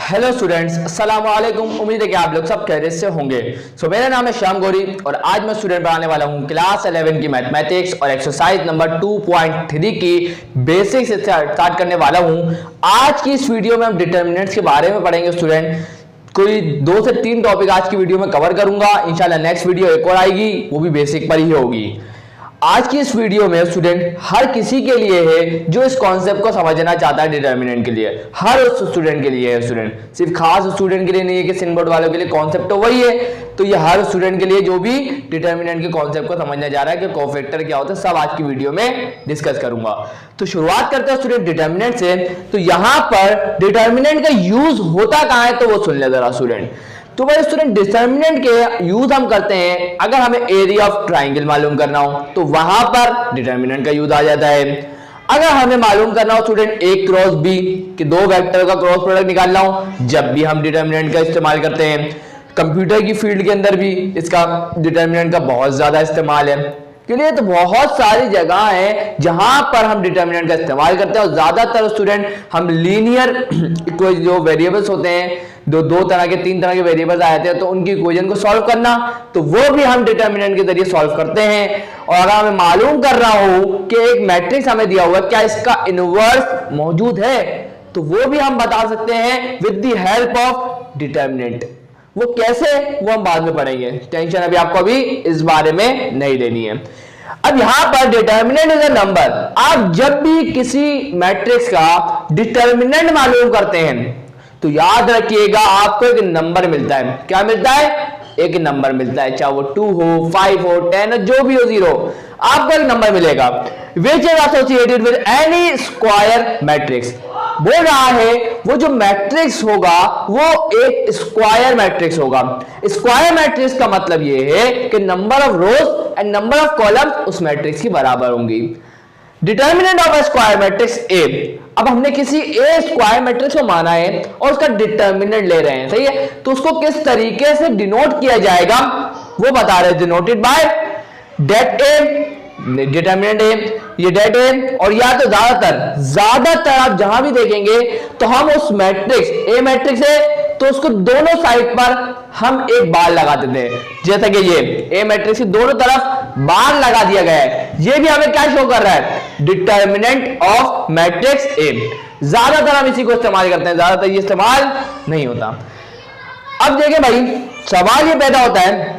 Hello students, अस्सलाम वालेकुम। उम्मीद है कि आप लोग सब खैरियत से होंगे। मेरा नाम है श्याम गौरी और आज मैं स्टूडेंट पढ़ाने वाला हूं क्लास 11 की मैथमेटिक्स और एक्सरसाइज नंबर 2.3 की बेसिक्स से स्टार्ट करने वाला हूं। आज की इस वीडियो में हम डिटर्मिनेंट्स के बारे में पढ़ेंगे स्टूडेंट। कोई 2 से 3 टॉपिक आज की वीडियो में कवर करूंगा। इंशाल्लाह नेक्स्ट वीडियो एक और आएगी, वो भी बेसिक पर ही होगी। आज की इस वीडियो में स्टूडेंट हर किसी के लिए है जो इस कॉन्सेप्ट को समझना चाहता है। डिटर्मिनेंट के लिए हर उस स्टूडेंट के लिए है स्टूडेंट, सिर्फ खास स्टूडेंट के लिए नहीं है कि सिन बोर्ड वालों के लिए कॉन्सेप्ट तो वही है। तो ये हर स्टूडेंट के लिए जो भी डिटर्मिनेंट के कॉन्सेप्ट को समझना चाह रहा है कि कोफैक्टर क्या होता है, सब आज की वीडियो में डिस्कस करूंगा। तो शुरुआत करते हैं स्टूडेंट डिटर्मिनेंट से। तो यहां पर डिटर्मिनेंट का यूज होता कहां है तो वो सुन ले जरा स्टूडेंट। तो भाई स्टूडेंट डिटर्मिनेंट के यूज हम करते हैं अगर हमें एरिया ऑफ ट्राइंगल मालूम करना हो तो वहां पर डिटर्मिनेंट का यूज आ जाता है। अगर हमें मालूम करना हो स्टूडेंट ए क्रॉस बी कि दो वेक्टर का क्रॉस प्रोडक्ट निकालना हो, जब भी हम डिटर्मिनेंट का इस्तेमाल करते हैं। कंप्यूटर की फील्ड के अंदर भी इसका डिटर्मिनेंट का बहुत ज्यादा इस्तेमाल है। के लिए तो बहुत सारी जगह है जहां पर हम डिटर्मिनेंट का इस्तेमाल करते हैं और ज्यादातर स्टूडेंट हम लीनियर जो वेरिएबल्स होते हैं, दो तरह के 3 तरह के वेरिएबल्स आ जाते हैं, तो उनकी इक्वेशन को सॉल्व करना तो वो भी हम डिटर्मिनेंट के जरिए सॉल्व करते हैं। और अगर हमें मालूम कर रहा हो कि एक मैट्रिक्स हमें दिया हुआ क्या इसका इनवर्स मौजूद है तो वो भी हम बता सकते हैं with the help of determinant. वो कैसे वो हम बाद में पढ़ेंगे, टेंशन अभी आपको अभी इस बारे में नहीं लेनी है। अब यहां पर डिटर्मिनेंट इज अ नंबर। आप जब भी किसी मैट्रिक्स का डिटर्मिनेंट मालूम करते हैं तो याद रखिएगा आपको एक नंबर मिलता है। क्या मिलता है? एक नंबर मिलता है, चाहे वो 2 हो, 5 हो, 10 हो, जो भी हो, 0, आपको एक नंबर मिलेगा which is associated with N E square matrix. बोल रहा है वो जो मैट्रिक्स होगा वो एक स्क्वायर मैट्रिक्स होगा। स्क्वायर मैट्रिक्स का मतलब ये है कि number of rose and number of columns उस मैट्रिक्स की बराबर होंगी। Determinant of A square matrix A. अब हमने किसी ए स्क्वायर मैट्रिक्स को माना है और उसका डिटर्मिनेंट ले रहे हैं, सही है। तो उसको किस तरीके से डिनोट किया जाएगा वो बता रहे हैं। Denoted by det A, determinant A, ये डेट ए। और या तो ज्यादातर आप जहां भी देखेंगे तो हम उस मैट्रिक्स ए मैट्रिक्स है तो उसको दोनों साइड पर हम एक बार लगा देते हैं। जैसा कि ये ए मैट्रिक्स की दोनों तरफ बार लगा दिया गया है। ये भी हमें क्या शो कर रहा है? Determinant of matrix A. ज्यादातर हम इसी को इस्तेमाल करते हैं, ज्यादातर ये इस्तेमाल नहीं होता। अब देखें भाई, सवाल ये पैदा होता है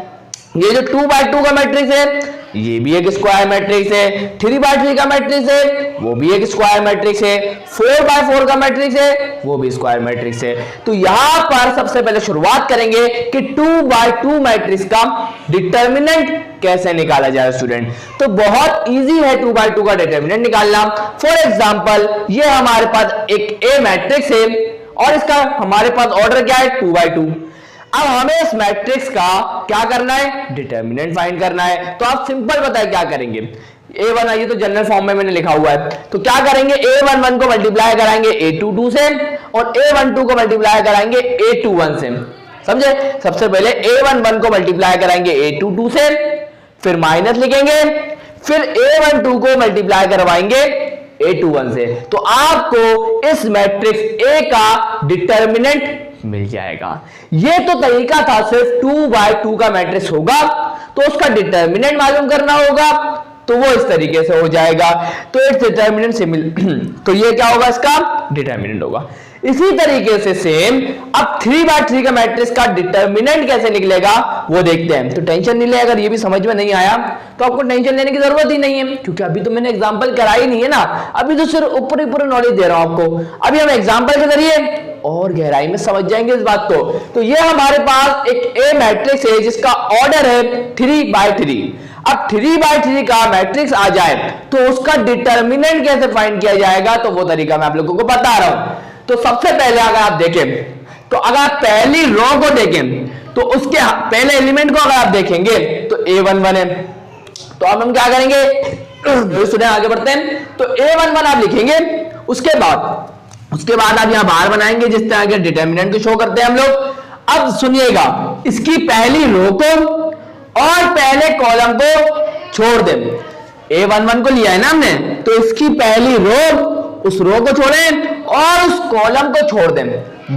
ये जो 2x2 का मैट्रिक्स है ये भी एक स्क्वायर मैट्रिक्स है, 3x3 का मैट्रिक्स है वो भी एक स्क्वायर मैट्रिक्स है, 4x4 का मैट्रिक्स है वो भी स्क्वायर मैट्रिक्स है। तो यहां पर सबसे पहले शुरुआत करेंगे कि 2x2 मैट्रिक्स का डिटर्मिनेंट कैसे निकाला जाए स्टूडेंट। तो बहुत इजी है 2x2 का डिटर्मिनेंट निकालना। फॉर एग्जांपल ये हमारे पास एक ए मैट्रिक्स है और इसका हमारे पास ऑर्डर क्या है? 2x2। अब हमें इस मैट्रिक्स का क्या करना है? डिटर्मिनेंट फाइंड करना है। तो आप सिंपल बताए क्या करेंगे? a1 आइए तो जनरल फॉर्म में मैंने लिखा हुआ है, तो क्या करेंगे? a11 को मल्टीप्लाई कराएंगे a22 से और a12 को मल्टीप्लाई कराएंगे a21 से। समझे? सबसे पहले a11 को मल्टीप्लाई कराएंगे a22 से, फिर माइनस लिखेंगे, फिर a12 को मल्टीप्लाई करवाएंगे a21 से। तो आपको इस मैट्रिक्स a का डिटर्मिनेंट मिल जाएगा। ये तो तरीका था, सिर्फ 2x2 का मैट्रिक्स होगा तो उसका डिटर्मिनेंट मालूम करना होगा तो वो इस तरीके से हो जाएगा। तो इस डिटर्मिनेंट से तो ये क्या होगा? इसका डिटर्मिनेंट होगा। इसी तरीके से सेम अब 3x3 का मैट्रिक्स का डिटर्मिनेंट कैसे निकलेगा वो देखते हैं। तो टेंशन नहीं ले, अगर ये भी समझ में नहीं आया तो आपको टेंशन लेने की जरूरत ही नहीं है, क्योंकि अभी तो मैंने एग्जांपल कराई नहीं है ना, अभी तो सिर्फ ऊपर ऊपर नॉलेज दे रहा हूं आपको। अभी हम एग्जांपल के जरिए और गहराई में समझ जाएंगे इस बात को। तो ये हमारे पास एक ए मैट्रिक्स है जिसका ऑर्डर है 3x3। अब 3x3 का मैट्रिक्स आ जाए तो उसका डिटर्मिनेंट कैसे फाइंड किया जाएगा तो वो तरीका मैं आप लोगों को बता रहा हूं। तो सबसे पहले अगर आप देखें तो अगर आप पहली रो को देखें तो उसके पहले एलिमेंट को अगर आप देखेंगे तो a11 है। तो अब हम क्या करेंगे? आगे बढ़ते हैं। तो a11 आप लिखेंगे, उसके बाद आप यहां बाहर बनाएंगे जिस तरह के डिटर्मिनेंट को शो करते हैं हम लोग। अब सुनिएगा, इसकी पहली रो को और पहले कॉलम को छोड़ दें। a11 को लिया है ना हमने, तो इसकी पहली रो, उस रो को छोड़ें और उस कॉलम को छोड़ दें।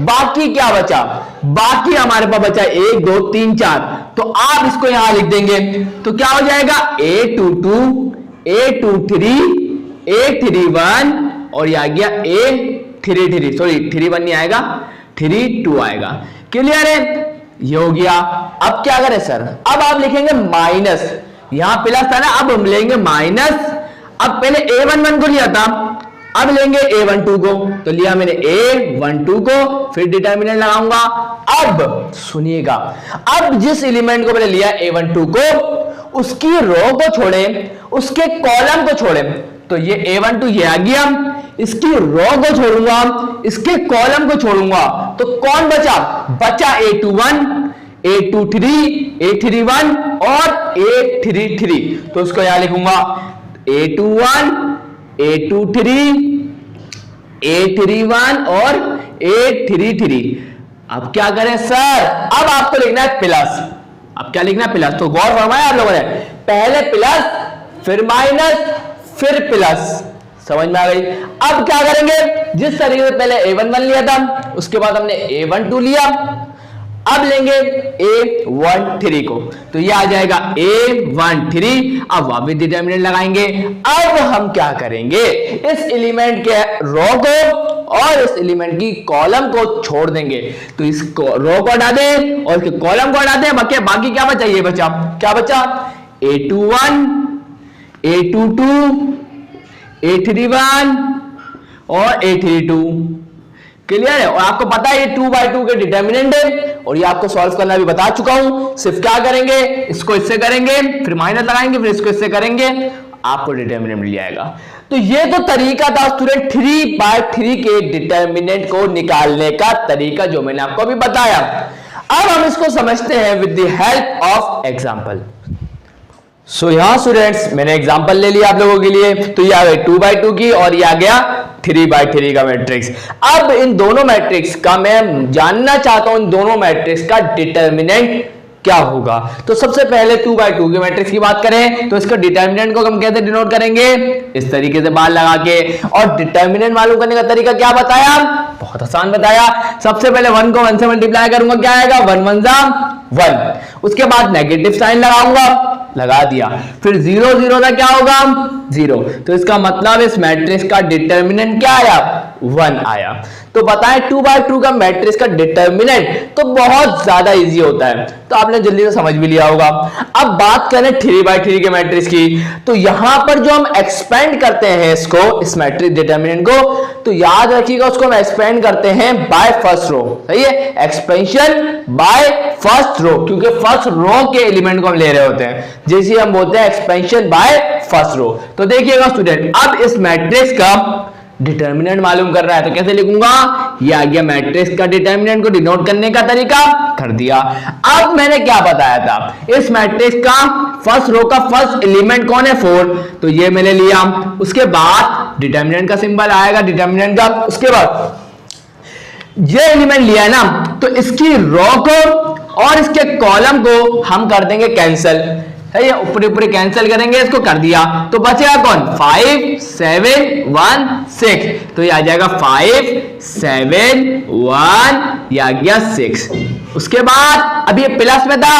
बाकी क्या बचा, बाकी हमारे पास बचा 1 2 3 4, तो आप इसको यहां लिख देंगे तो क्या हो जाएगा A22 A23 A31 और ये आ गया A33, सॉरी 31 नहीं आएगा 32 आएगा। क्लियर है, ये हो गया। अब क्या करें सर, अब आप लिखेंगे माइनस, यहां प्लस था ना, अब हम लेंगे माइनस। अब पहले A11 को लिया था, अब लेंगे A12 को, तो लिया मैंने A12 को, फिर डिटर्मिनेंट लगाऊंगा। अब सुनिएगा, अब जिस एलिमेंट को मैंने लिया A12 को, उसकी रो को छोड़े, उसके कॉलम को छोड़े, तो ये A12 ये आ गया, इसकी रो को छोड़ूंगा, इसके कॉलम को छोड़ूंगा, तो कौन बचा, बचा A21 A23 A31 और A33, तो उसको यहां लिखूंगा A21 A23 A31 और A33। अब क्या करें सर, अब आपको लिखना है प्लस, अब क्या लिखना है प्लस, तो गौर फरमाया आप लोगों ने, पहले प्लस फिर माइनस फिर प्लस, समझ में आ गई। अब क्या करेंगे, जिस तरीके से पहले A11 लिया था, उसके बाद हमने A12 लिया, अब लेंगे A13 को, तो ये आ जाएगा A13। अब वापस डिटर्मिनेंट लगाएंगे। अब हम क्या करेंगे, इस एलिमेंट के रो को और इस एलिमेंट की कॉलम को छोड़ देंगे, तो इस रो को हटा दें और इसके कॉलम को हटा दें, बाकी क्या बचा, ये बचा, क्या बचा A21 A22 A31 और A32। क्लियर है, और आपको पता है ये 2/2 के डिटर्मिनेंट है, और ये आपको सॉल्व करना भी बता चुका हूं। सिर्फ क्या करेंगे, इसको इससे करेंगे, फिर माइनस लगाएंगे, फिर इसको इससे करेंगे, आपको डिटर्मिनेंट मिल जाएगा। तो ये तो तरीका था स्टूडेंट 3/3 के डिटर्मिनेंट को निकालने का तरीका, जो मैंने आपको अभी बताया। अब हम इसको समझते हैं with the help of example. So यहां स्टूडेंट्स मैंने एग्जांपल ले लिया आप लोगों के लिए, तो ये आ गई 2/2 की और ये आ गया 3/3 का मैट्रिक्स। अब इन दोनों मैट्रिक्स का मैं जानना चाहता हूं, इन दोनों मैट्रिक्स का डिटर्मिनेंट क्या होगा। तो सबसे पहले 2/2 के मैट्रिक्स की बात करें, तो इसका डिटर्मिनेंट को हम कैसे डिनोट करेंगे, इस तरीके से बार लगा के। और डिटर्मिनेंट मालूम करने का तरीका क्या बताया, बहुत आसान बताया। सबसे पहले 1 को 1 से मल्टीप्लाई करूंगा, क्या आएगा 1 1 जा 1, उसके बाद नेगेटिव साइन लगाऊंगा, लगा दिया, फिर 0 0 का क्या होगा 0, तो इसका मतलब इस मैट्रिक्स का डिटर्मिनेंट क्या आया 1 आया। तो बताएं 2/2 का मैट्रिक्स का डिटर्मिनेंट तो बहुत ज्यादा इजी होता है, तो आपने जल्दी से समझ भी लिया होगा। अब बात करें 3/3 के मैट्रिक्स की, तो यहां पर जो हम एक्सपेंड करते हैं इसको, इस मैट्रिक्स डिटर्मिनेंट को, तो याद रखिएगा उसको हम एक्सपेंड करते हैं बाय फर्स्ट रो, सही है, एक्सपेंशन बाय फर्स्ट रो, क्योंकि फर्स्ट रो के एलिमेंट को हम ले रहे होते हैं, जैसे हम बोलते हैं एक्सपेंशन बाय फर्स्ट रो। तो देखिएगा स्टूडेंट, अब इस मैट्रिक्स का डिटर्मिनेंट मालूम कर रहा है, तो कैसे लिखूंगा, ये आ गया मैट्रिक्स का डिटर्मिनेंट को डिनोट करने का तरीका कर दिया। अब मैंने क्या बताया था, इस मैट्रिक्स का फर्स्ट रो का फर्स्ट एलिमेंट कौन है 4, तो ये मैंने लिया, उसके बाद डिटर्मिनेंट का सिंबल आएगा डिटर्मिनेंट का, उसके बाद ये एलिमेंट लिया है ना, तो इसकी रो को और इसके कॉलम को हम कर देंगे कैंसिल, है, ऊपर ऊपर कैंसिल करेंगे, इसको कर दिया, तो बचेगा कौन 5 7 1 6, तो ये आ जाएगा 5 7 1, ये आ गया 6। उसके बाद अब ये प्लस में था,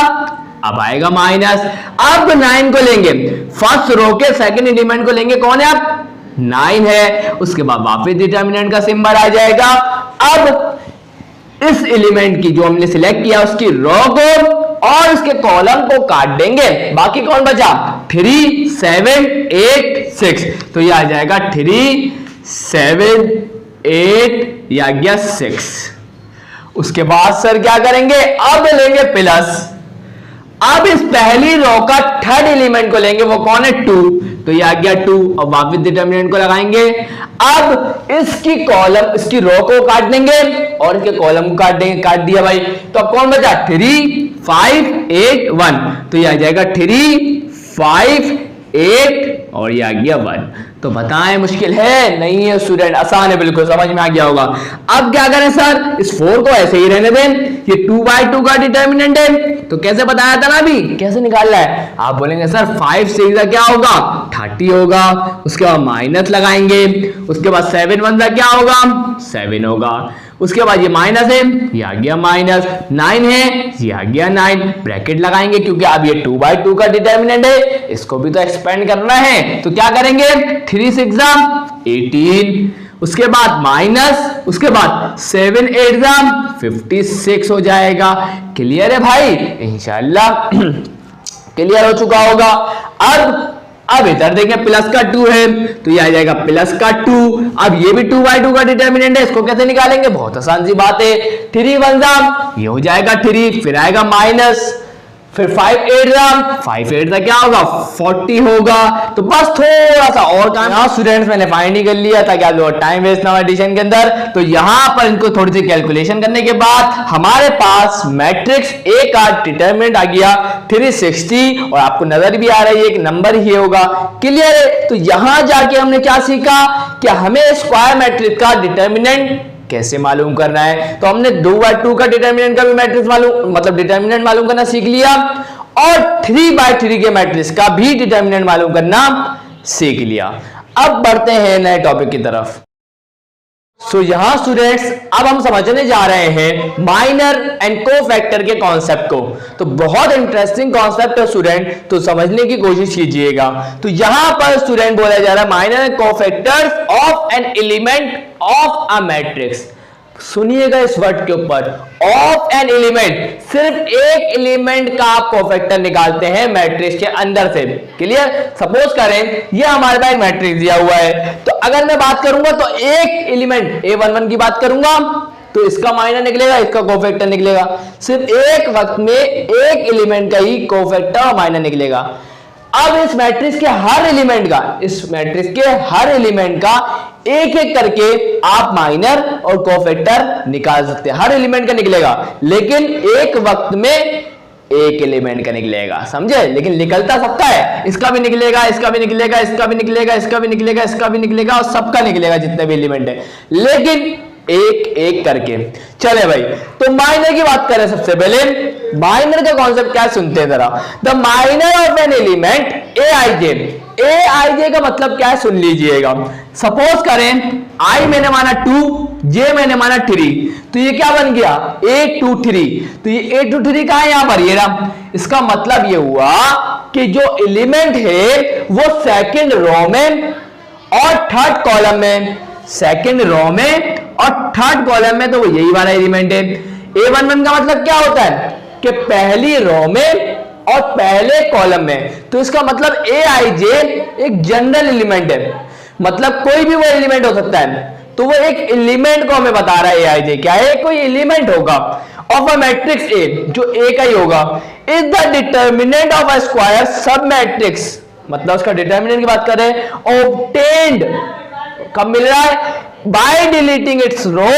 अब आएगा माइनस। अब 9 को लेंगे, फर्स्ट रो के सेकंड एलिमेंट को लेंगे, कौन है अब 9 है, उसके बाद वापस डिटर्मिनेंट का सिंबल आ जाएगा। अब इस एलिमेंट की जो हमने सिलेक्ट किया उसकी रो को और उसके कॉलम को काट देंगे, बाकी कौन बचा 3 7 8 6, तो ये आ जाएगा 3 7 8, ये आ गया 6। उसके बाद सर क्या करेंगे, अब लेंगे प्लस, अब इस पहली रो का थर्ड एलिमेंट को लेंगे, वो कौन है 2, तो ये आ गया 2, अब वापस डिटर्मिनेंट को लगाएंगे। अब इसकी कॉलम, इसकी रो को काट देंगे और इसके कॉलम को काट देंगे, काट दिया भाई, तो अब कौन बचा 3 5 8 1, तो ये आ जाएगा 3 5 8 और ये आ गया 1। तो बताएं मुश्किल है, नहीं है स्टूडेंट, आसान है, बिल्कुल समझ में आ गया होगा। अब क्या करें सर, इस 4 को ऐसे ही रहने दें, ये 2/2 का डिटर्मिनेंट है, तो कैसे बताया था ना अभी, कैसे निकालना है, आप बोलेंगे सर 5 से क्या होगा 30 होगा, उसके बाद माइनस लगाएंगे, उसके बाद 7 1 क्या होगा 7 होगा, उसके बाद ये माइनस है, ये आ गया माइनस, 9 है, ये आ गया 9, ब्रैकेट लगाएंगे क्योंकि अब ये 2/2 का डिटर्मिनेंट है, इसको भी तो एक्सपेंड करना है, तो क्या करेंगे 3 6 18, उसके बाद माइनस, उसके बाद 7 8 56 हो जाएगा। क्लियर है भाई? इंशाल्लाह क्लियर हो चुका होगा। अब इधर देखें प्लस का 2 है तो ये आ जाएगा प्लस का 2। अब ये भी 2/2 का डिटर्मिनेंट है, इसको कैसे निकालेंगे? बहुत आसान सी बात है, 3 1 ये हो जाएगा 3, फिर आएगा माइनस, फिर 5 8 क्या होगा 40 होगा। तो बस थोड़ा सा और काम यहाँ स्टूडेंट्स मैंने फाइंड ही कर लिया ताकि आप लोग टाइम वेस्ट ना हो एडिशन के अंदर। तो यहाँ पर इनको थोड़ी सी कैलकुलेशन करने के बाद हमारे पास मैट्रिक्स ए का डिटरमिनेंट आ गया 360 और आपको नजर भी आ रही है एक नंबर ही होगा। क्लियर है? तो यहां जाके हमने क्या सीखा कि हमें स्क्वायर मैट्रिक्स का डिटरमिनेंट कैसे मालूम करना है। तो हमने 2/2 का डिटरमिनेंट का भी मैट्रिक्स मालूम मतलब डिटरमिनेंट मालूम करना सीख लिया और 3/3 के मैट्रिक्स का भी डिटरमिनेंट मालूम करना सीख लिया। अब बढ़ते हैं नए टॉपिक की तरफ। सो यहां स्टूडेंट्स अब हम समझने जा रहे हैं माइनर एंड कोफैक्टर के कॉन्सेप्ट को। तो बहुत इंटरेस्टिंग कॉन्सेप्ट है स्टूडेंट, तो समझने की कोशिश कीजिएगा। तो यहां पर स्टूडेंट बोला जा रहा है minor and cofactors of an element of a matrix. सुनिएगा इस वर्ड के ऊपर, ऑफ एन एलिमेंट, सिर्फ एक एलिमेंट का आप कोफैक्टर निकालते हैं मैट्रिक्स के अंदर से। क्लियर? सपोज करें ये हमारे पास एक मैट्रिक्स दिया हुआ है, तो अगर मैं बात करूंगा तो एक एलिमेंट A11 की बात करूंगा तो इसका माइनर निकलेगा, इसका कोफैक्टर निकलेगा। सिर्फ एक वक्त में एक एलिमेंट का ही कोफैक्टर और माइनर निकलेगा। अब इस मैट्रिक्स के हर एलिमेंट का, इस मैट्रिक्स के हर एलिमेंट का एक एक करके आप माइनर और कोफैक्टर निकाल सकते हैं। हर एलिमेंट का निकलेगा लेकिन एक वक्त में एक एलिमेंट का निकलेगा, समझे? लेकिन निकलता सबका है, इसका भी निकलेगा, इसका भी निकलेगा, इसका भी निकलेगा, इसका भी निकलेगा, इसका भी निकलेगा और सबका निकलेगा जितने भी एलिमेंट है, लेकिन एक एक करके। चले भाई, तो माइनर की बात करें सबसे पहले। माइनर का कॉन्सेप्ट क्या सुनते हैं जरा। The minor of an element Aij का मतलब क्या है सुन लीजिएगा। सपोज करें I मैंने माना 2, J मैंने माना 3, तो ये क्या बन गया A2 3। तो ये A2 3 कहां है? यहां पर ये रहा। इसका मतलब ये हुआ कि जो एलिमेंट है वो सेकंड रो में और थर्ड कॉलम में, सेकंड रो में और थर्ड कॉलम में, तो वो यही वाला एलिमेंट है। A11 का मतलब क्या होता है कि पहली रो में और पहले कॉलम में। तो इसका मतलब Aij एक जनरल एलिमेंट है, मतलब कोई भी वो एलिमेंट हो सकता है। तो वो एक एलिमेंट को हमें बता रहा है Aij क्या है, कोई एलिमेंट होगा ऑफ अ मैट्रिक्स A, जो A का ही होगा। Is the determinant of a square सब मैट्रिक्स, मतलब उसका डिटर्मिनेंट की बात करें, ऑब्टेन्ड कब मिल रहा है? बाय डिलीटिंग इट्स रो,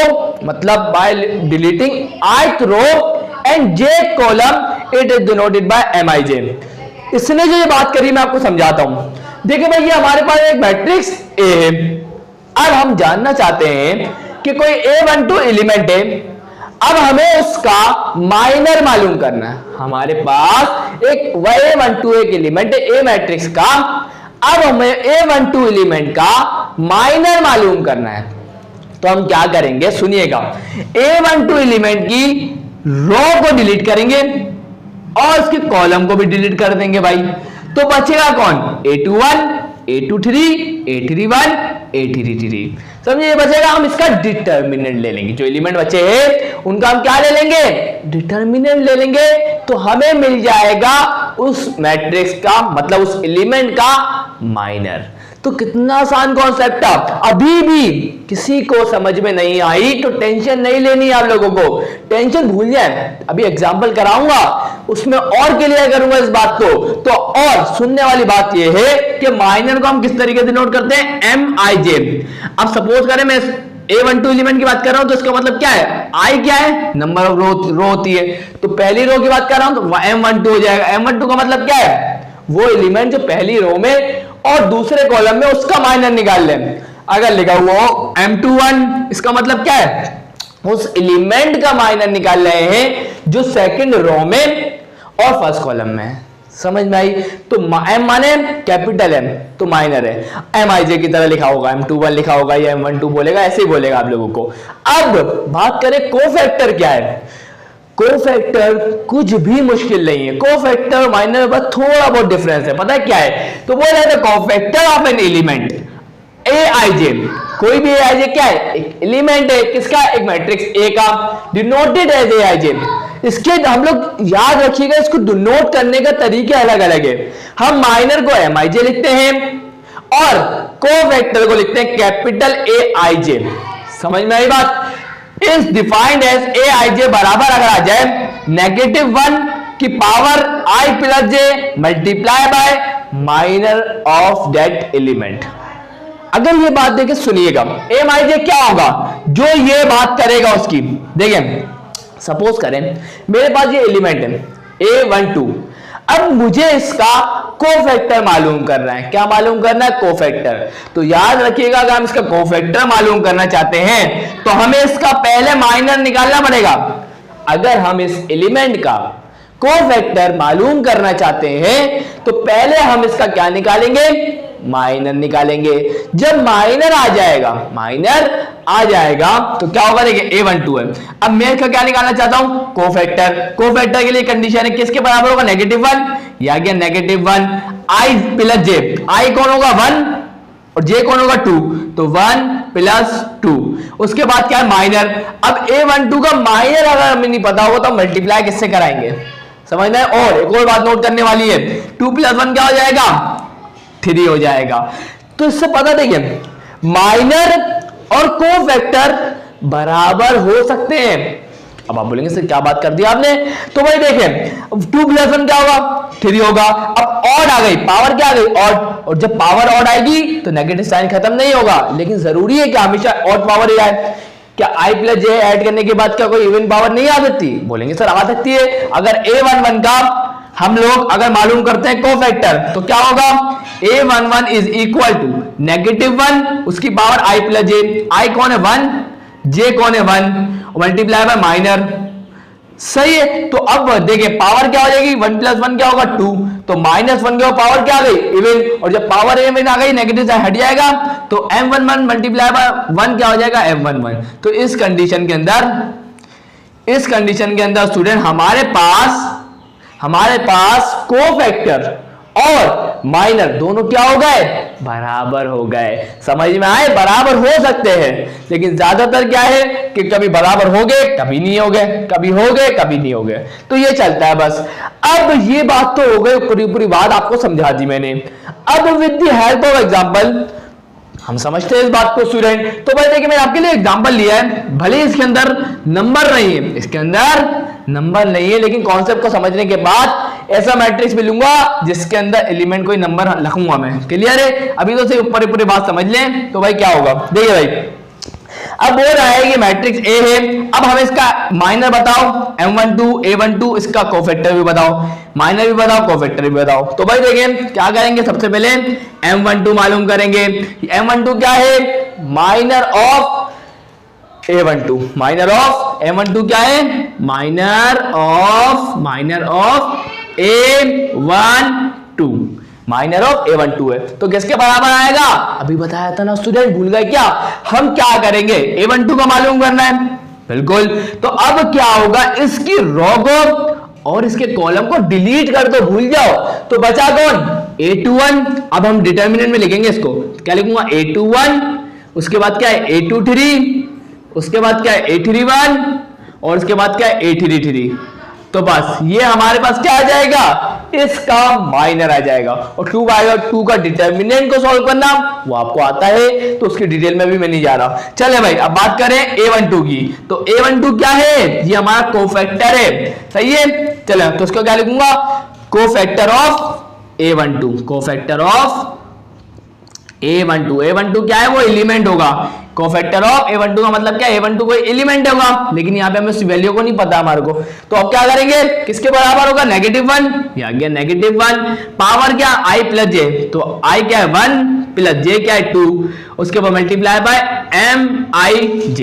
मतलब by deleting ith row and j column, it is denoted by Mij। इसने जो ये बात करी मैं आपको समझाता हूं। देखिए भाई, ये हमारे पास एक मैट्रिक्स A है। अब हम जानना चाहते हैं कि कोई A12 एलिमेंट है, अब हमें उसका माइनर मालूम करना है। हमारे पास एक A12 एक एलिमेंट है A मैट्रिक्स का, अब हमें A12 एलिमेंट का माइनर मालूम करना है। तो हम क्या करेंगे सुनिएगा, A12 एलिमेंट की रो को डिलीट करेंगे और उसके कॉलम को भी डिलीट कर देंगे भाई। तो बचेगा कौन? A21, A23, A31, A33। समझिए, बचेगा। हम इसका डिटर्मिनेंट ले लेंगे, जो एलिमेंट बचे हैं उनका हम क्या ले लेंगे? डिटर्मिनेंट ले लेंगे। तो हमें मिल जाएगा उस मैट्रिक्स का, मतलब उस एलिमेंट का माइनर। तो कितना आसान कॉन्सेप्ट था। अभी भी किसी को समझ में नहीं आई तो टेंशन नहीं लेनी आप लोगों को, टेंशन भूल जाए। अभी एग्जांपल कराऊंगा उसमें और क्लियर करूंगा इस बात को। तो और सुनने वाली बात यह है कि माइनर को हम किस तरीके से नोट करते हैं? Mij। अब सपोज करें मैं A12 एलिमेंट की बात कर रहा हूं तो इसका मतलब क्या है? I क्या है? नंबर ऑफ रो होती है। तो पहली रो की बात कर रहा हूं तो M12 हो जाएगा। M12 का मतलब क्या है? वो एलिमेंट जो पहली रो में और दूसरे कॉलम में उसका माइनर निकाल लें। अगर लिखा हुआ हो M21, इसका मतलब क्या है? उस एलिमेंट का माइनर निकाल रहे हैं जो सेकंड रो में और फर्स्ट कॉलम में। समझ में आई? तो m माने कैपिटल M, तो माइनर है। MIJ की तरह लिखा होगा, M21 लिखा होगा या M12 बोलेगा, ऐसे ही बोलेगा आप लोगों को। अब बात करें कोफैक्टर क्या है। कोफैक्टर कुछ भी मुश्किल नहीं है, कोफैक्टर माइनर में बस थोड़ा बहुत डिफरेंस है। पता है क्या है? तो बोल रहे थे cofactor of an element AIJ, कोई भी AIJ क्या है? एक एलिमेंट है, किसका? एक मैट्रिक्स A का, डिनोटेड एज AIJ। इसके हम लोग याद रखिएगा, इसको डिनोट करने का तरीके अलग अलग है। हम माइनर को MIJ लिखते हैं और कोफैक्टर को लिखते हैं कैपिटल AIJ। समझ में आई बात? इज डिफाइंड एज AIJ बराबर अगर आ जाए -1 की power I plus J multiply by minor of that element. अगर ये बात देखें, सुनिएगा, MIJ क्या होगा? जो ये बात करेगा उसकी। देखें, सपोज करें मेरे पास ये एलिमेंट है A12, अब मुझे इसका कोफैक्टर मालूम करना है। क्या मालूम करना है? कोफैक्टर। तो याद रखिएगा, अगर हम इसका कोफैक्टर मालूम करना चाहते हैं तो हमें इसका पहले माइनर निकालना पड़ेगा। अगर हम इस एलिमेंट का कोफैक्टर मालूम करना चाहते हैं तो पहले हम इसका क्या निकालेंगे? माइनर निकालेंगे। जब माइनर आ जाएगा तो क्या होगा? देखिए A12 है। अब मैं इसका क्या निकालना चाहता हूं? कोफैक्टर। कोफैक्टर के लिए कंडीशन है किसके बराबर होगा? -1, या गया -1 I प्लस J। I कौन होगा? 1 और J कौन होगा? 2, तो 1 प्लस 2। उसके बाद क्या है? माइनर। अब A12 का माइनर अगर हमें नहीं पता होगा तो मल्टीप्लाई किससे कराएंगे? समझ में? और एक और बात नोट करने वाली है, 2 + 1 क्या हो जाएगा? 3 हो जाएगा। तो इससे पता देखिए, माइनर और कोफैक्टर बराबर हो सकते हैं। अब आप बोलेंगे सर क्या बात कर दी आपने? तो भाई देखें, 2 + 1 क्या होगा? 3 होगा। अब ऑड आ गई, पावर क्या आ गई? ऑड। और जब पावर ऑड आएगी तो नेगेटिव साइन खत्म नहीं होगा, लेकिन जरूरी है कि हमेशा ऑड पावर ही आए। क्या I प्लस J ऐड करने के बाद क्या कोई इवन पावर नहीं आ सकती? बोलेंगे सर आ सकती है। अगर A11 का हम लोग अगर मालूम करते हैं कोफैक्टर तो क्या होगा? A11 इज इक्वल टू -1 उसकी power I plus J। I कौन है? 1, J कौन है? 1, मल्टीप्लाई बाय माइनर। सही है। तो अब देखिए पावर क्या हो जाएगी? 1 + 1 क्या होगा? 2, तो -1 के पावर क्या आ गई? इवन। और जब पावर इवन आ गई नेगेटिव साइन हट जाएगा, तो M11 मल्टीप्लाई बाय 1 क्या हो जाएगा? M11। तो इस कंडीशन के अंदर स्टूडेंट हमारे पास कोफैक्टर और माइनर दोनों क्या हो गए? बराबर हो गए। समझ में आए? बराबर हो सकते हैं, लेकिन ज्यादातर क्या है कि कभी बराबर हो गए, कभी नहीं हो गए, कभी हो गए, कभी नहीं हो गए। तो ये चलता है बस। अब ये बात तो हो गई, पूरी बात आपको समझा दी मैंने। अब with the help of example हम समझते हैं इस बात को स्टूडेंट। तो भाई देखिए मैंने आपके लिए एग्जांपल लिया है, भले इसके अंदर नंबर नहीं है, लेकिन कॉन्सेप्ट को समझने के बाद ऐसा मैट्रिक्स मिलूंगा जिसके अंदर एलिमेंट कोई नंबर लिखूंगा मैं। क्लियर है? अभी तो सिर्फ ऊपर पूरी बात समझ लें तो भाई क्या होगा। देखिए भाई, अब बोल रहा है कि मैट्रिक्स A है। अब हमें इसका माइनर बताओ, M12 A12, इसका कोफैक्टर भी बताओ, माइनर भी बताओ, कोफैक्टर भी बताओ। तो भाई देखिए क्या करेंगे, सबसे पहले M12 मालूम करेंगे। M12 क्या है? Minor of A12। Minor of M12 क्या है? Minor of A12। Minor of A12 है, तो किसके बराबर आएगा? अभी बताया था ना स्टूडेंट, भूल गए क्या? हम क्या करेंगे? A12 का मालूम करना है, बिल्कुल। तो अब क्या होगा? इसकी रो को और इसके कॉलम को डिलीट कर दो, भूल जाओ। तो बचा कौन? A21। अब हम डिटर्मिनेंट में लिखेंगे इसको, क्या लिखूंगा? A21, उसके बाद क्या है? A23, उसके बाद क्या है? A31, और उसके बाद क्या है? A33। तो बस ये हमारे पास क्या आ जाएगा? इसका माइनर आ जाएगा। और 2 आएगा, 2 का डिटर्मिनेंट को सॉल्व करना वो आपको आता है, तो उसकी डिटेल में भी मैं नहीं जा रहा। चले भाई अब बात करें A12 की। तो A12 क्या है? ये हमारा कोफैक्टर है, सही है। चलो तो उसको क्या लिखूंगा? Cofactor of A12। Cofactor of A12। A12 क्या है? वो एलिमेंट होगा। कोफैक्टर ऑफ A12 का मतलब क्या है? A12 कोई एलिमेंट होगा, लेकिन यहाँ पे हमें उस वैल्यू को नहीं पता हमारे को। तो अब क्या करेंगे? किसके बराबर होगा? -1। या गया -1। पावर क्या? I plus J। तो I क्या है? 1 प्लस J क्या है? 2। उसके बाद मल्टीप्लाई बाय MIJ।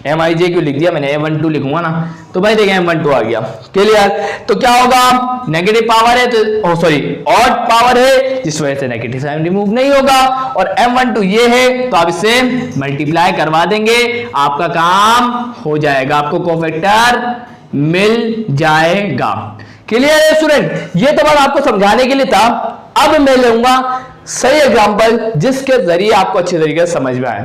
MIJ क्यों लिख दिया मैंने, M12 लिखूंगा ना, तो भाई देखिए M12 आ गया। क्लियर? तो क्या होगा, नेगेटिव पावर है तो सॉरी ऑड पावर है जिस वजह से नेगेटिव साइन रिमूव नहीं होगा, और M12 ये है तो आप इससे मल्टीप्लाई करवा देंगे, आपका काम हो जाएगा, आपको कोफैक्टर मिल जाएगा। क्लियर है स्टूडेंट? ये तो बस आपको समझाने के लिए था। अब मैं लूंगा सही एग्जांपल जिसके जरिए आपको अच्छे तरीके से समझ में आए।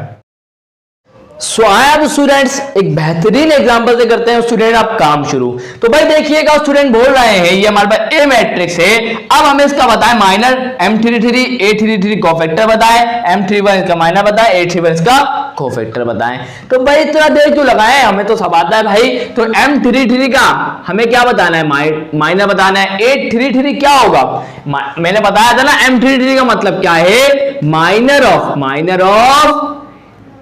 सो अब स्टूडेंट्स एक बेहतरीन एग्जांपल से करते हैं स्टूडेंट आप काम शुरू। तो भाई देखिएगा स्टूडेंट बोल रहे हैं ये हमारे पास ए मैट्रिक्स है, अब हमें इसका बताएं माइनर M33 A33 कोफैक्टर बताएं, M31 इसका माइनर बताएं, A31 इसका कोफैक्टर बताएं। तो भाई इतना देर क्यों लगाए, हमें तो सब आता है भाई। तो M33 का हमें क्या बताना है, माइनर बताना है। A33 क्या होगा, मैंने बताया था ना M33 का मतलब क्या है, माइनर ऑफ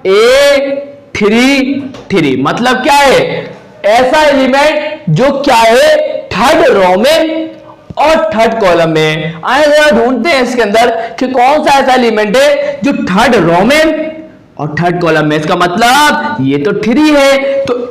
A33 मतलब क्या है, ऐसा एलिमेंट जो क्या है थर्ड रो में और थर्ड कॉलम में। आए जरा ढूंढते हैं इसके अंदर कि कौन सा ऐसा एलिमेंट है जो थर्ड रो में और थर्ड कॉलम में। इसका मतलब ये तो 3 है, तो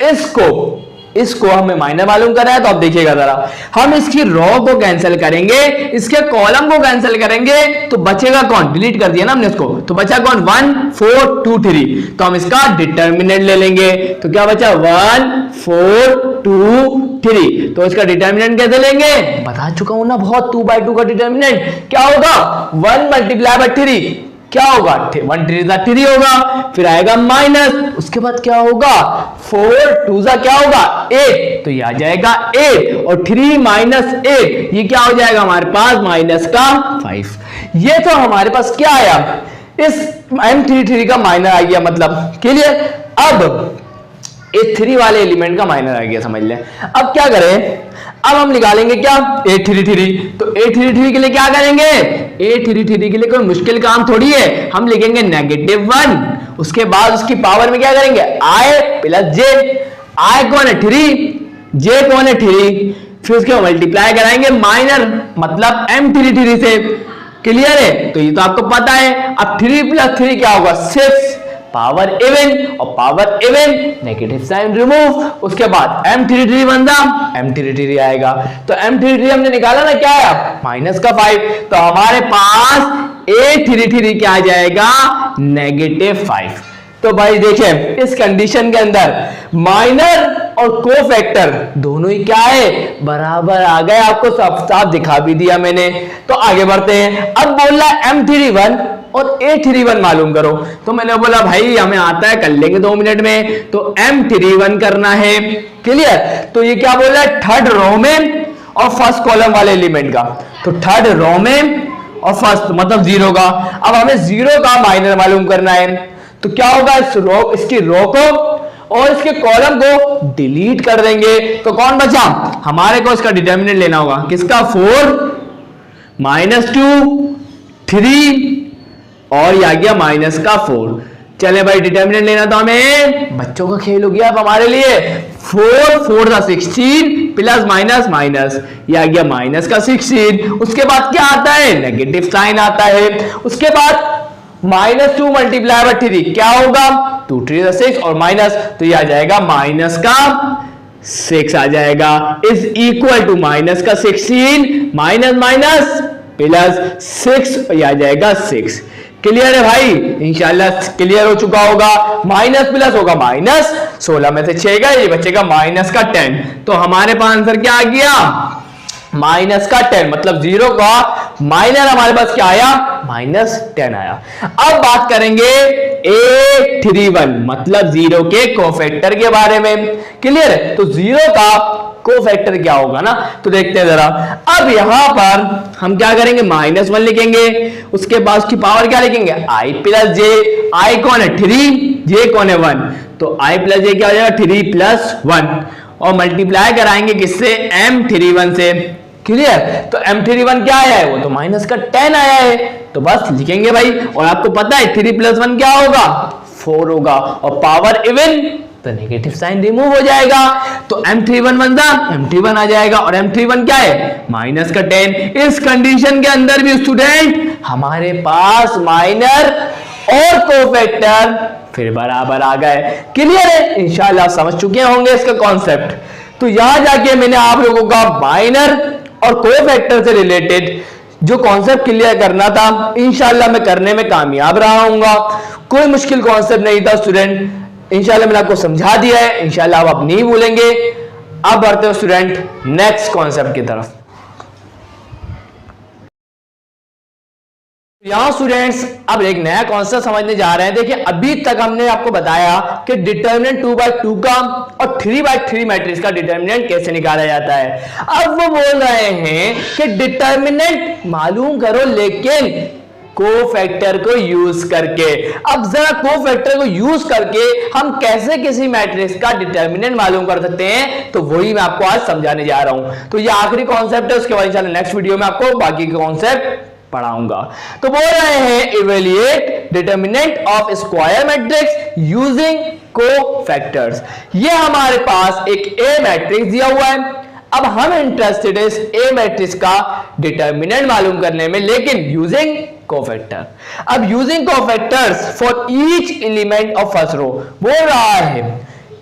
इसको हमें माइनर मालूम करना है। तो आप देखिएगा जरा, हम इसकी रो को कैंसिल करेंगे, इसके कॉलम को कैंसिल करेंगे, तो बचेगा कौन, डिलीट कर दिया ना हमने इसको, तो बचा कौन 1 4 2 3। तो हम इसका डिटर्मिनेंट ले लेंगे, तो क्या बचा 1 4 2 3। तो इसका डिटर्मिनेंट कैसे लेंगे, बता चुका हूं ना बहुत, 2/2 का डिटर्मिनेंट क्या होगा 1 मल्टीप्लाई बाय 3 क्या होगा 1 3 3 होगा, फिर आएगा माइनस, उसके बाद क्या होगा 4 2 क्या होगा 8, तो ये आ जाएगा 8 और 3 माइनस 8 ये क्या हो जाएगा हमारे पास माइनस का 5। ये तो हमारे पास क्या आया, इस M33 का माइनर आ गया मतलब। क्लियर? अब इस 3 वाले एलिमेंट का माइनर आ गया, समझ ले। अब क्या करें, अब हम निकालेंगे क्या A33। तो A33 के लिए क्या करेंगे, A33 के लिए कोई मुश्किल काम थोड़ी है, हम लिखेंगे -1, उसके बाद उसकी पावर में क्या करेंगे I प्लस J। I कौन है 3, J कौन है 3, फिर उसके मल्टीप्लाई कराएंगे माइनर मतलब M33 से। क्लियर है? तो ये तो आपको पता है। अब 3 + 3 क्या होगा 6, पावर इवन, और power even negative sign remove, उसके बाद M33 बनता M33 आएगा। तो M33 हमने निकाला ना, क्या आया माइनस का 5, तो हमारे पास A33 क्या आ जाएगा -5। तो भाई देखें इस कंडीशन के अंदर माइनर और कोफैक्टर दोनों ही क्या है बराबर आ गए, आपको साफ दिखा भी दिया मैंने। तो आगे बढ़ते हैं। अब बोल रहा M31 और A31 मालूम करो, तो मैंने बोला भाई हमें आता है, कर लेंगे 2 मिनट में। तो M31 करना है। क्लियर? तो ये क्या बोल रहा है, थर्ड रो में और फर्स्ट कॉलम वाले एलिमेंट का, तो थर्ड रो में और फर्स्ट मतलब 0 का। अब हमें 0 का माइनर मालूम करना है, तो क्या होगा इसकी रो को और इसके कॉलम को डिलीट कर देंगे, तो कौन बचा, हमारे को इसका डिटर्मिनेंट लेना होगा, किसका 4 -2 3 और ये आ गया माइनस का 4। चले भाई डिटर्मिनेंट लेना, तो हमें बच्चों का खेल हो गया अब हमारे लिए। 4 4 = 16 प्लस माइनस माइनस, ये आ गया माइनस का 16। उसके बाद क्या आता है, नेगेटिव साइन आता है। उसके बाद -2 मल्टीप्लाई बाय 3 क्या होगा 2 3 6 और माइनस, तो ये आ जाएगा माइनस का 6 आ जाएगा, इज इक्वल टू माइनस का 16 माइनस माइनस प्लस 6, ये आ जाएगा 6। क्लियर है भाई? इंशाल्लाह क्लियर हो चुका होगा। माइनस प्लस होगा माइनस, 16 में से 6 गए, ये बचेगा माइनस का 10। तो हमारे पास आंसर क्या आ गया माइनस का 10, मतलब 0 का माइनर हमारे पास क्या आया -10 आया। अब बात करेंगे A31 मतलब 0 के कोफैक्टर के बारे में। क्लियर है? तो 0 का कोफैक्टर क्या होगा ना, तो देखते हैं जरा। अब यहां पर हम क्या करेंगे -1 लिखेंगे, उसके बाद उसकी पावर क्या लिखेंगे I + J। I कौन है 3, J कौन है 1, तो I + J क्या हो जाएगा 3 + 1 और मल्टीप्लाई कराएंगे किससे M31 से। क्लियर? तो M31 क्या आया है, वो तो माइनस का 10 आया है, तो बस लिखेंगे भाई। और आपको पता है 3 + 1 क्या होगा 4 होगा, और पावर इवन तो नेगेटिव साइन रिमूव हो जाएगा, तो M31 बनता M31 आ जाएगा, और M31 क्या है माइनस का 10। इस कंडीशन के अंदर भी स्टूडेंट हमारे पास माइनर और कोफैक्टर फिर बराबर आ गए। क्लियर है? इंशाल्लाह समझ चुके होंगे इसका कॉन्सेप्ट। तो यहां जाके मैंने आप लोगों का माइनर और कोफैक्टर से रिलेटेड जो कॉन्सेप्ट क्लियर करना था, इंशाल्लाह मैं करने में कामयाब रहा हूंगा। कोई मुश्किल कॉन्सेप्ट नहीं था स्टूडेंट, इंशाल्लाह मैंने आपको समझा दिया है, इंशाल्लाह आप नहीं भूलेंगे। अब बढ़ते हो स्टूडेंट नेक्स्ट कॉन्सेप्ट की तरफ। यहां स्टूडेंट्स अब एक नया कॉन्सेप्ट समझने जा रहे हैं। देखिए अभी तक हमने आपको बताया कि डिटर्मिनेंट 2/2 का और 3/3 मैट्रिक्स का डिटर्मिनेंट कैसे निकाला जाता है। अब वो बोल रहे हैं कि डिटर्मिनेंट मालूम करो लेकिन कोफैक्टर को यूज करके। अब जरा कोफैक्टर को यूज करके हम कैसे किसी मैट्रिक्स का डिटर्मिनेंट मालूम कर सकते हैं, तो वही मैं आपको आज समझाने जा रहा हूं। तो ये आखिरी कॉन्सेप्ट है, उसके बाद इंशाल्लाह नेक्स्ट वीडियो में आपको बाकी के कॉन्सेप्ट पढ़ाऊंगा। तो बोल रहे हैं evaluate determinant of square matrix using cofactors. ये हमारे पास एक ए मैट्रिक्स दिया हुआ है। अब हम इंटरेस्टेड है इस ए मैट्रिक्स का डिटर्मिनेंट मालूम करने में, लेकिन यूजिंग कोफैक्टर। अब using cofactors for each element of first row बोल रहा है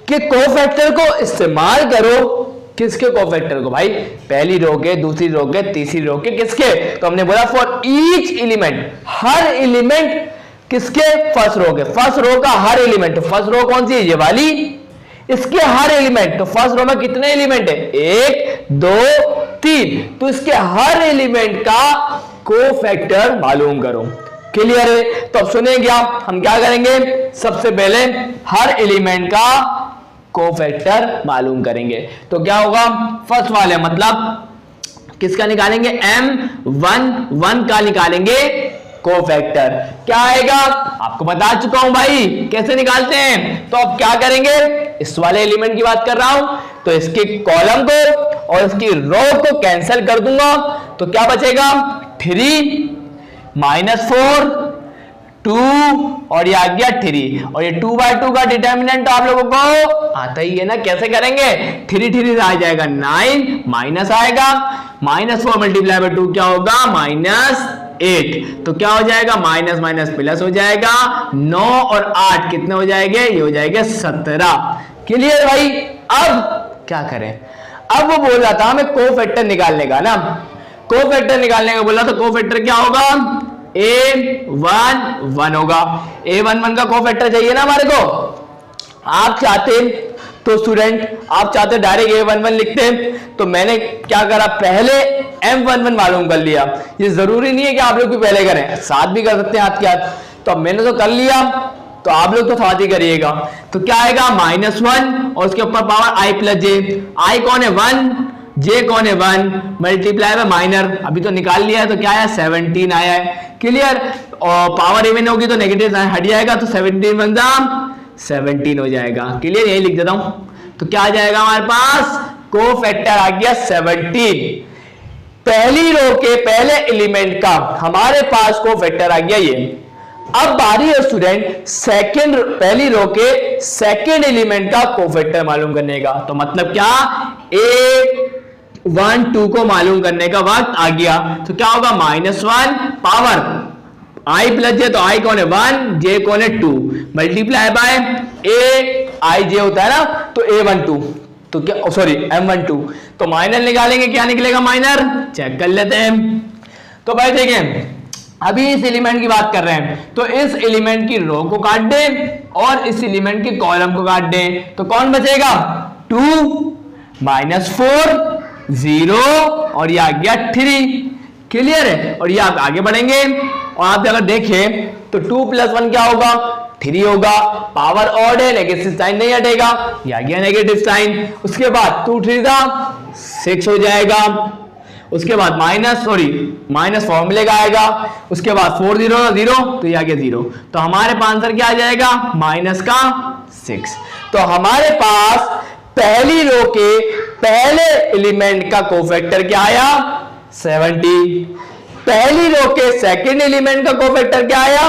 कि कोफैक्टर को इस्तेमाल करो। किसके कोफैक्टर को भाई? पहली रो के, दूसरी रो के, तीसरी रो के, किसके? तो हमने बोला फॉर ईच एलिमेंट, हर एलिमेंट किसके? फर्स्ट रो के। फर्स्ट रो का हर एलिमेंट, तो फर्स्ट रो कौन सी है? ये वाली। इसके हर एलिमेंट, तो फर्स्ट रो में कितने एलिमेंट है? 1 2 3, तो इसके हर एलिमेंट का कोफैक्टर मालूम करो। क्लियर है? तो अब सुनेंगे आप, हम क्या करेंगे? सबसे पहले हर एलिमेंट का कोफैक्टर मालूम करेंगे। तो क्या होगा? फर्स्ट वाले मतलब किसका निकालेंगे? M11 का निकालेंगे कोफैक्टर। क्या आएगा? आपको बता चुका हूं भाई कैसे निकालते हैं। तो अब क्या करेंगे? इस वाले एलिमेंट की बात कर रहा हूं, तो इसके कॉलम को और इसकी रो को कैंसिल कर दूंगा, तो क्या बचेगा? 3 -4 2 और ये आ गया 3, और ये 2/2 का डिटर्मिनेंट आप लोगों को आता ही है ना। कैसे करेंगे? 3 3 आ जाएगा 9, माइनस आएगा, -4 × 2 क्या होगा? -8। तो क्या हो जाएगा? माइनस माइनस प्लस हो जाएगा। 9 और 8 कितने हो जाएंगे? ये हो जाएंगे 17। क्लियर भाई? अब क्या करें? अब वो बोल रहा था हमें कोफैक्टर निकालने का ना, कोफैक्टर निकालने का बोला, तो कोफैक्टर क्या होगा? A11 होगा। A11 का कोफैक्टर चाहिए ना हमारे को। आप चाहते तो स्टूडेंट, आप चाहते डायरेक्ट A11 लिखते हैं, तो मैंने क्या करा? पहले M11 मालूम कर लिया। ये जरूरी नहीं है कि आप लोग भी पहले करें, साथ भी कर सकते हैं हाथ के हाथ। तो अब मैंने तो कर लिया, तो आप लोग तो साथ ही करिएगा। तो क्या आएगा? -1 और उसके ऊपर पावर i + j। i कौन है? 1, j कौन है? 1, मल्टीप्लाई बाय माइनर, अभी तो निकाल लिया है, तो क्या आया? 17 आया है। क्लियर? और पावर इवन होगी तो नेगेटिव हट जाएगा, तो 17 बन 17 हो जाएगा। क्लियर? यही लिख देता हूं। तो क्या आ जाएगा हमारे पास? कोफैक्टर आ गया 17। पहली रो के पहले एलिमेंट का हमारे पास कोफैक्टर आ गया ये। अब बारी है स्टूडेंट सेकंड, पहली रो के सेकंड एलिमेंट का कोफैक्टर मालूम करने का। तो मतलब क्या? A12 को मालूम करने का वक्त आ गया। तो क्या होगा? -1 पावर i + j, तो i कौन है? 1, j कौन है? 2, multiply by a i j होता है ना, तो A12, तो क्या सॉरी M12, तो माइनर निकालेंगे, क्या निकलेगा माइनर? चेक कर लेते हैं। तो भाई देखें, अभी इस एलिमेंट की बात कर रहे हैं, तो इस एलिमेंट की रो को काट दें और इस एलिमेंट की कॉलम को काट दें, तो कौन बचेगा? 2 -4 0 और ये आ गया 3। क्लियर है? और ये आप आगे बढ़ेंगे और आप अगर देखें तो 2 + 1 क्या होगा? 3 होगा। पावर ऑड है, नेगेटिव साइन नहीं हटेगा, ये आ गया नेगेटिव साइन। उसके बाद 2 3 6 हो जाएगा। उसके बाद माइनस फॉर्मूले का आएगा। उसके बाद 4 0 0, तो ये आ गया 0। तो हमारे पास आंसर क्या आ जाएगा? -6। तो हमारे पास पहली रो के पहले एलिमेंट का कोफैक्टर क्या आया? 70। पहली रो के सेकंड एलिमेंट का कोफैक्टर क्या आया?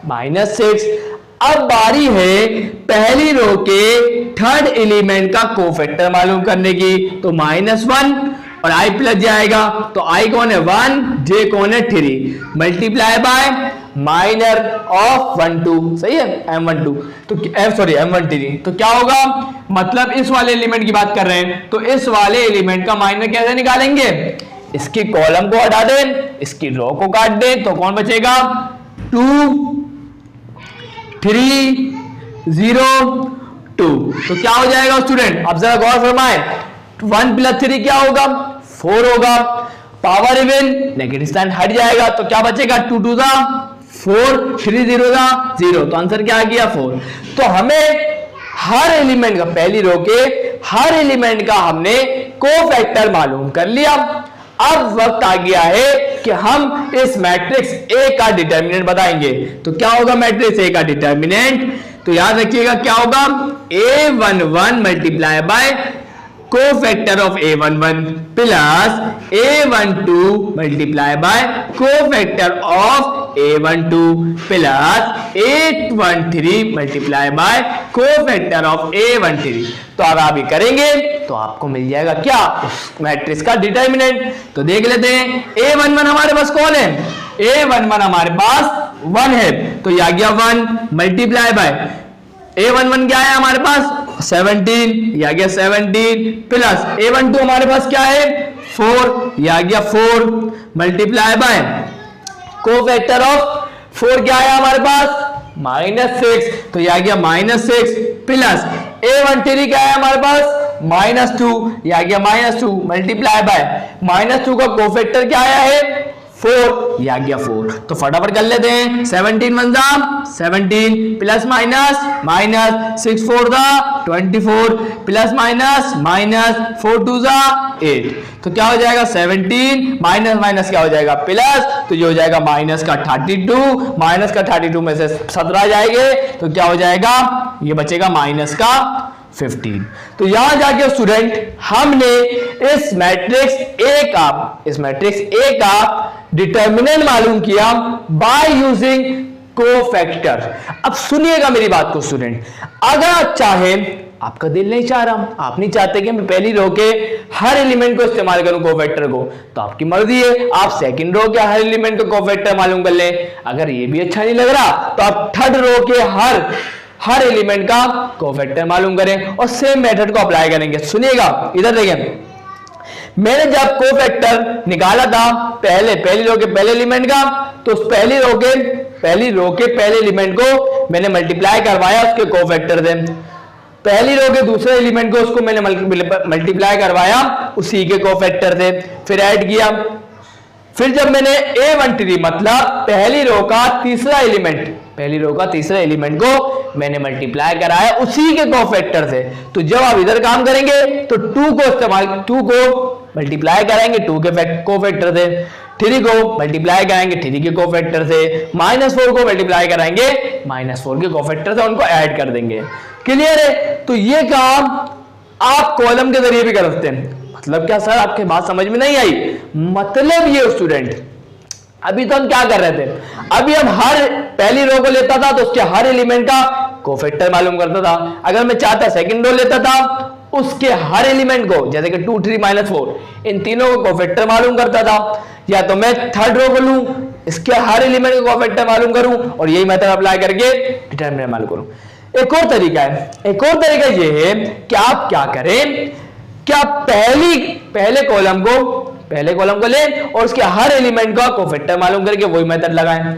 -6। अब बारी है पहली रो के थर्ड एलिमेंट का कोफैक्टर मालूम करने की, तो -1 और i प्लस जे आएगा, तो i कौन है 1, j कौन है 3, मल्टीप्लाई बाय माइनर ऑफ 1 2, सही है m12, तो सॉरी m13, तो क्या होगा, मतलब इस वाले एलिमेंट की बात कर रहे हैं, तो इस वाले एलिमेंट का माइनर कैसे निकालेंगे, इसकी कॉलम को हटा दें, इसकी रो को काट दें, तो कौन बचेगा 2 3 0 2, तो क्या हो जाएगा स्टूडेंट, अब जरा गौर फरमाएं, 1 प्लस 3 क्या होगा 4 होगा, पावर इवन नेगेटिव साइन हट जाएगा, तो क्या बचेगा 2 2 दा 4 3 0 दा 0, तो आंसर क्या आ गया 4। तो हमें हर एलिमेंट का, पहली रो के हर एलिमेंट का हमने कोफैक्टर मालूम कर लिया। अब वक्त आ गया है कि हम इस मैट्रिक्स ए का डिटर्मिनेंट बताएंगे। तो क्या होगा मैट्रिक्स ए का डिटर्मिनेंट, तो याद रखिएगा क्या होगा, a11 multiply by cofactor of a11 plus a12 multiply by cofactor of a12 plus a13 multiply by cofactor of a13। तो अब आप ये करेंगे तो आपको मिल जाएगा क्या, उस मैट्रिक्स का डिटर्मिनेंट। तो देख लेते हैं, a11 हमारे पास कौन है, a11 हमारे पास 1 है, तो ये आ गया 1 मल्टीप्लाई बाय a11 क्या है हमारे पास 17, ये आ गया 17 प्लस a12 हमारे पास क्या है 4, ये आ गया 4 मल्टीप्लाई बाय कोफैक्टर ऑफ 4 क्या है हमारे पास -6, तो ये आ गया -6 प्लस a13 क्या है हमारे पास -2, ये आ गया -2 मल्टीप्लाई बाय -2 का कोफैक्टर क्या आया है 4, ये आ गया 4। तो फटाफट कर लेते हैं, 17 1 17 plus minus minus 6 4 24 plus minus minus 4 2 8, तो क्या हो जाएगा 17 माइनस माइनस क्या हो जाएगा प्लस, तो ये हो जाएगा माइनस का 32, माइनस का 32 में से 17 जाएंगे, तो क्या हो जाएगा, ये बचेगा माइनस का 15। तो यहां जाके स्टूडेंट हमने इस मैट्रिक्स ए का डिटर्मिनेंट मालूम किया बाय यूजिंग कोफैक्टर। अब सुनिएगा मेरी बात को स्टूडेंट, अगर आप चाहें, आपका दिल नहीं चाह रहा, आप नहीं चाहते कि मैं पहली रो के हर एलिमेंट को इस्तेमाल करूं कोफैक्टर को, तो आपकी मर्जी है, आप सेकंड रो के हर एलिमेंट को कोफैक्टर मालूम कर लें। अगर ये भी अच्छा नहीं लग रहा तो आप थर्ड रो के हर एलिमेंट का कोफैक्टर मालूम करें और सेम मेथड को अप्लाई करेंगे। सुनिएगा इधर देखें, मैंने जब कोफैक्टर निकाला था पहली रो के पहले एलिमेंट का, तो उस पहली रो के पहले एलिमेंट को मैंने मल्टीप्लाई करवाया उसके कोफैक्टर से, पहली रो के दूसरे एलिमेंट को उसको मैंने मल्टीप्लाई करवाया उसी के कोफैक्टर से, फिर ऐड किया, फिर जब मैंने a13 मतलब पहली रो का तीसरा एलिमेंट को मैंने मल्टीप्लाई कराया उसी के कोफैक्टर से, तो जब आप इधर काम करेंगे तो 2 को मल्टीप्लाई कराएंगे 2 के कोफैक्टर से, 3 को मल्टीप्लाई कराएंगे 3 के कोफैक्टर से, -4 को मल्टीप्लाई कराएंगे -4 के कोफैक्टर से, उनको ऐड कर देंगे। क्लियर है? तो ये काम आप कॉलम के जरिए भी कर सकते हैं। मतलब क्या सर, आपके बात समझ में नहीं आई? मतलब ये स्टूडेंट, अभी तो हम क्या कर रहे थे, अभी हम हर पहली रो को लेता था तो उसके हर एलिमेंट का कोफैक्टर मालूम करता था। अगर मैं चाहता सेकंड रो लेता था, उसके हर एलिमेंट को, जैसे कि 2 3 -4, इन तीनों को कोफैक्टर मालूम करता था। या तो मैं थर्ड रो को लूं, इसके हर एलिमेंट को कोफैक्टर मालूम करूं और यही मेथड अप्लाई करके डिटरमिनेंट मालूम करूं। एक और तरीका ये है कि आप क्या करें, क्या पहले कॉलम को लें और उसके हर एलिमेंट का कोफैक्टर मालूम करके वही मेथड लगाएं।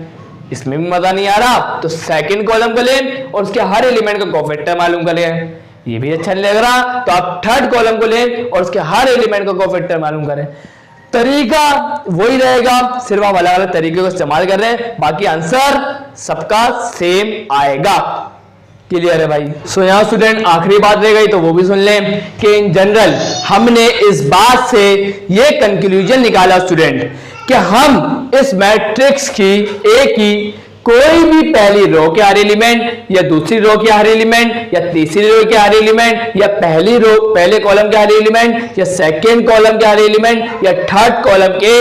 इसमें भी मजा नहीं आ रहा तो सेकंड कॉलम को लें और उसके हर एलिमेंट का कोफैक्टर मालूम करें। ये भी अच्छा नहीं लग रहा तो आप थर्ड कॉलम को लें और उसके हर एलिमेंट का कोफैक्टर मालूम करें। तरीका वही रहेगा, सिर्फ आप अलग अलग तरीके को इस्तेमाल कर रहे हैं, बाकी आंसर सबका सेम आएगा। क्लियर है भाई? सो यहाँ स्टूडेंट आखिरी बात रह गई तो वो भी सुन लें कि इन जनरल हमने इस बात से ये कंक्लूजन निकाला स्टूडेंट कि हम इस मैट्रिक्स की ए की कोई भी पहली रो के हर एलिमेंट या दूसरी रो के हर एलिमेंट या तीसरी रो के हर एलिमेंट या पहले कॉलम के हर एलिमेंट या सेकेंड कॉलम के हर एलिमेंट या थर्ड कॉलम के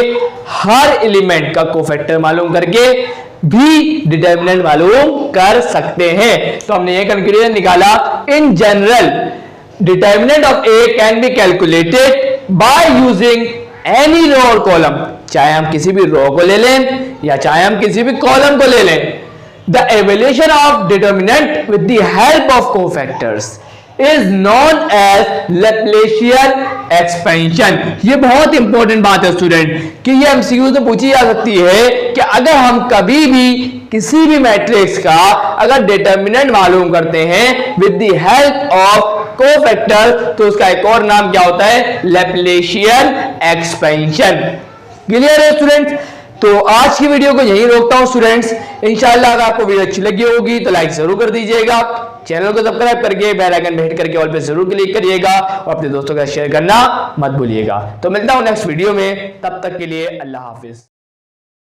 हर एलिमेंट का कोफैक्टर मालूम करके भी डिटरमिनेंट मालूम कर सकते हैं। तो हमने ये कंक्लूजन निकाला, in general determinant of A can be calculated by using any row और कॉलम, चाहे हम किसी भी रो को ले लें या चाहे हम किसी भी कॉलम को ले लें। The evaluation of determinant with the help of cofactors is known as Laplacian expansion. ये बहुत इंपॉर्टेंट बात है स्टूडेंट कि ये एमसीक्यू से पूछी जा सकती है कि अगर हम कभी भी किसी भी मैट्रिक्स का अगर डिटर्मिनेंट मालूम करते हैं with the help of cofactor तो उसका एक और नाम क्या होता है, लैप्लेशियन एक्सपेंशन। क्लियर है स्टूडेंट्स? तो आज की वीडियो को यहीं रोकता हूं स्टूडेंट्स। इंशाल्लाह अगर आपको वीडियो अच्छी लगी होगी तो लाइक जरूर कर दीजिएगा, चैनल को सब्सक्राइब करके बेल आइकन पे हिट करके ऑल पे जरूर क्लिक करिएगा और अपने दोस्तों के साथ शेयर करना मत भूलिएगा। तो मिलता हूं नेक्स्ट वीडियो में, तब तक के लिए अल्लाह हाफिज।